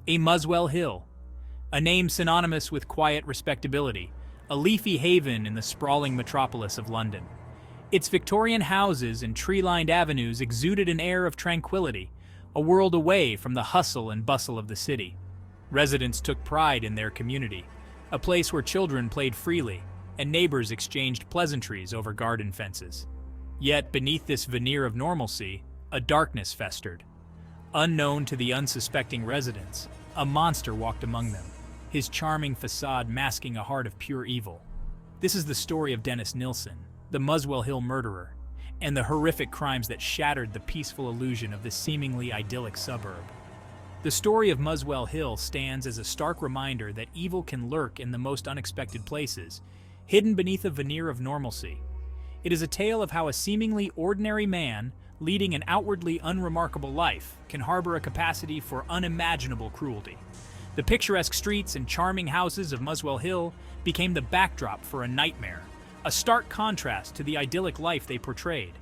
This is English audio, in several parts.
A Muswell Hill, a name synonymous with quiet respectability, a leafy haven in the sprawling metropolis of London. Its Victorian houses and tree-lined avenues exuded an air of tranquility, a world away from the hustle and bustle of the city. Residents took pride in their community, a place where children played freely and neighbors exchanged pleasantries over garden fences. Yet beneath this veneer of normalcy, a darkness festered. Unknown to the unsuspecting residents, a monster walked among them, his charming facade masking a heart of pure evil. This is the story of Dennis Nilsen, the Muswell Hill murderer, and the horrific crimes that shattered the peaceful illusion of this seemingly idyllic suburb. The story of Muswell Hill stands as a stark reminder that evil can lurk in the most unexpected places, hidden beneath a veneer of normalcy. It is a tale of how a seemingly ordinary man, leading an outwardly unremarkable life, can harbor a capacity for unimaginable cruelty. The picturesque streets and charming houses of Muswell Hill became the backdrop for a nightmare, a stark contrast to the idyllic life they portrayed.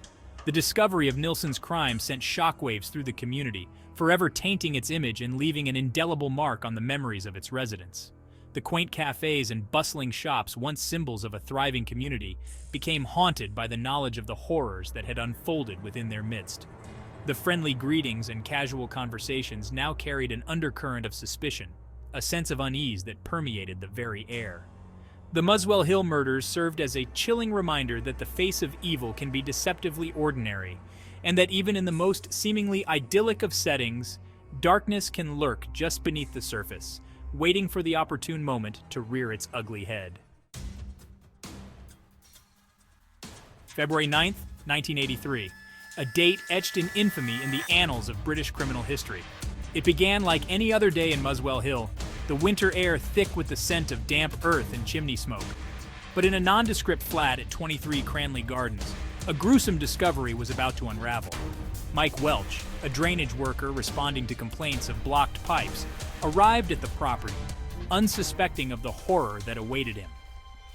The discovery of Nilsen's crime sent shockwaves through the community, forever tainting its image and leaving an indelible mark on the memories of its residents. The quaint cafes and bustling shops, once symbols of a thriving community, became haunted by the knowledge of the horrors that had unfolded within their midst. The friendly greetings and casual conversations now carried an undercurrent of suspicion, a sense of unease that permeated the very air. The Muswell Hill murders served as a chilling reminder that the face of evil can be deceptively ordinary, and that even in the most seemingly idyllic of settings, darkness can lurk just beneath the surface, waiting for the opportune moment to rear its ugly head. February 9th, 1983, a date etched in infamy in the annals of British criminal history. It began like any other day in Muswell Hill, the winter air thick with the scent of damp earth and chimney smoke. But in a nondescript flat at 23 Cranley Gardens, a gruesome discovery was about to unravel. Mike Welch, a drainage worker responding to complaints of blocked pipes, arrived at the property, unsuspecting of the horror that awaited him.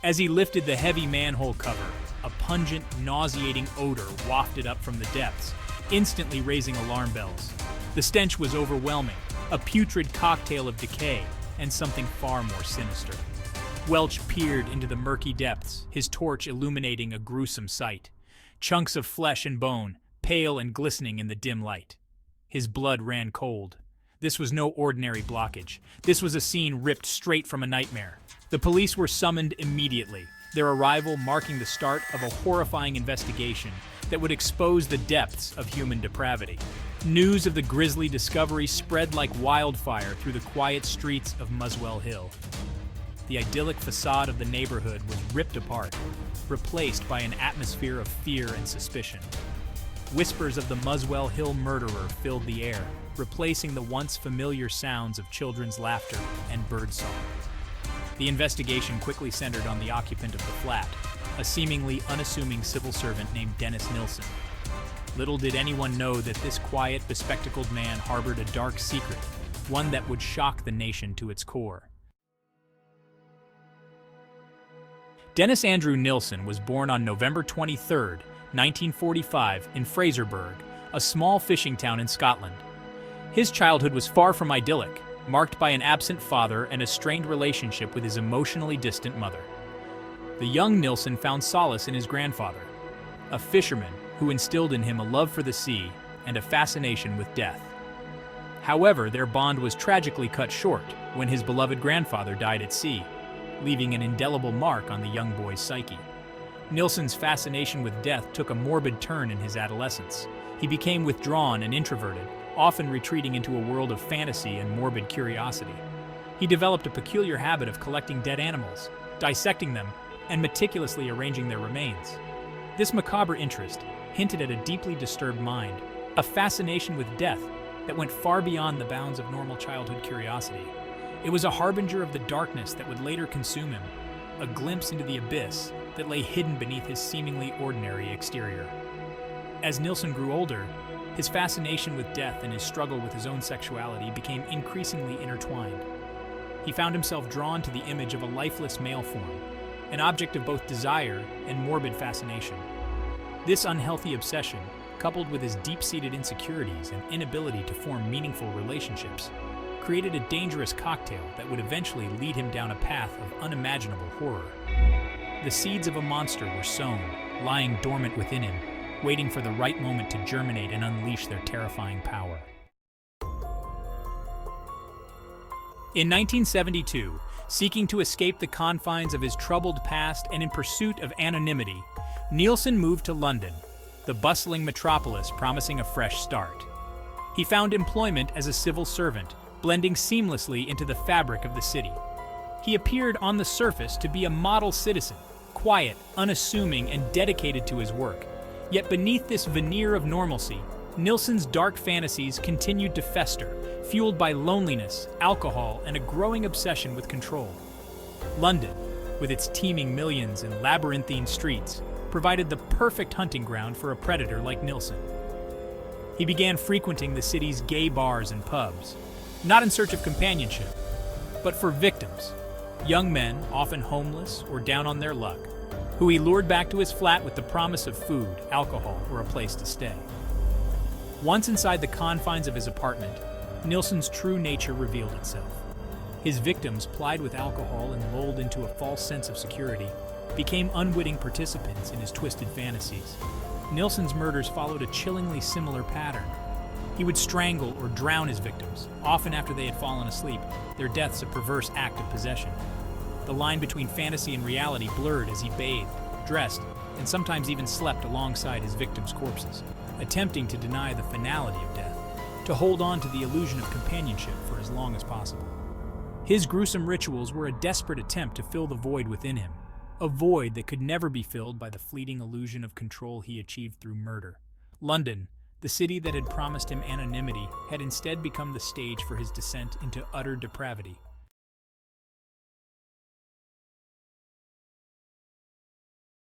As he lifted the heavy manhole cover, a pungent, nauseating odor wafted up from the depths, instantly raising alarm bells. The stench was overwhelming, a putrid cocktail of decay and something far more sinister. Welch peered into the murky depths, his torch illuminating a gruesome sight. Chunks of flesh and bone, pale and glistening in the dim light. His blood ran cold. This was no ordinary blockage. This was a scene ripped straight from a nightmare. The police were summoned immediately, their arrival marking the start of a horrifying investigation that would expose the depths of human depravity. News of the grisly discovery spread like wildfire through the quiet streets of Muswell Hill. The idyllic facade of the neighborhood was ripped apart, replaced by an atmosphere of fear and suspicion. Whispers of the Muswell Hill murderer filled the air, replacing the once familiar sounds of children's laughter and birdsong. The investigation quickly centered on the occupant of the flat, a seemingly unassuming civil servant named Dennis Nilsen. Little did anyone know that this quiet, bespectacled man harbored a dark secret, one that would shock the nation to its core. Dennis Andrew Nilsen was born on November 23, 1945, in Fraserburgh, a small fishing town in Scotland. His childhood was far from idyllic, marked by an absent father and a strained relationship with his emotionally distant mother. The young Nilsen found solace in his grandfather, a fisherman who instilled in him a love for the sea and a fascination with death. However, their bond was tragically cut short when his beloved grandfather died at sea, leaving an indelible mark on the young boy's psyche. Nilsen's fascination with death took a morbid turn in his adolescence. He became withdrawn and introverted, often retreating into a world of fantasy and morbid curiosity. He developed a peculiar habit of collecting dead animals, dissecting them, and meticulously arranging their remains. This macabre interest hinted at a deeply disturbed mind, a fascination with death that went far beyond the bounds of normal childhood curiosity. It was a harbinger of the darkness that would later consume him, a glimpse into the abyss that lay hidden beneath his seemingly ordinary exterior. As Nilsen grew older, his fascination with death and his struggle with his own sexuality became increasingly intertwined. He found himself drawn to the image of a lifeless male form, an object of both desire and morbid fascination. This unhealthy obsession, coupled with his deep-seated insecurities and inability to form meaningful relationships, created a dangerous cocktail that would eventually lead him down a path of unimaginable horror. The seeds of a monster were sown, lying dormant within him, waiting for the right moment to germinate and unleash their terrifying power. In 1972, seeking to escape the confines of his troubled past and in pursuit of anonymity, Nilsen moved to London, the bustling metropolis promising a fresh start. He found employment as a civil servant, blending seamlessly into the fabric of the city. He appeared on the surface to be a model citizen, quiet, unassuming, and dedicated to his work. Yet beneath this veneer of normalcy, Nilsen's dark fantasies continued to fester, fueled by loneliness, alcohol, and a growing obsession with control. London, with its teeming millions and labyrinthine streets, provided the perfect hunting ground for a predator like Nilsen. He began frequenting the city's gay bars and pubs, not in search of companionship, but for victims, young men, often homeless or down on their luck, who he lured back to his flat with the promise of food, alcohol, or a place to stay. Once inside the confines of his apartment, Nilsen's true nature revealed itself. His victims, plied with alcohol and lulled into a false sense of security, became unwitting participants in his twisted fantasies. Nilsen's murders followed a chillingly similar pattern. He would strangle or drown his victims, often after they had fallen asleep, their deaths a perverse act of possession. The line between fantasy and reality blurred as he bathed, dressed, and sometimes even slept alongside his victims' corpses, attempting to deny the finality of death, to hold on to the illusion of companionship for as long as possible. His gruesome rituals were a desperate attempt to fill the void within him, a void that could never be filled by the fleeting illusion of control he achieved through murder. London, the city that had promised him anonymity, had instead become the stage for his descent into utter depravity.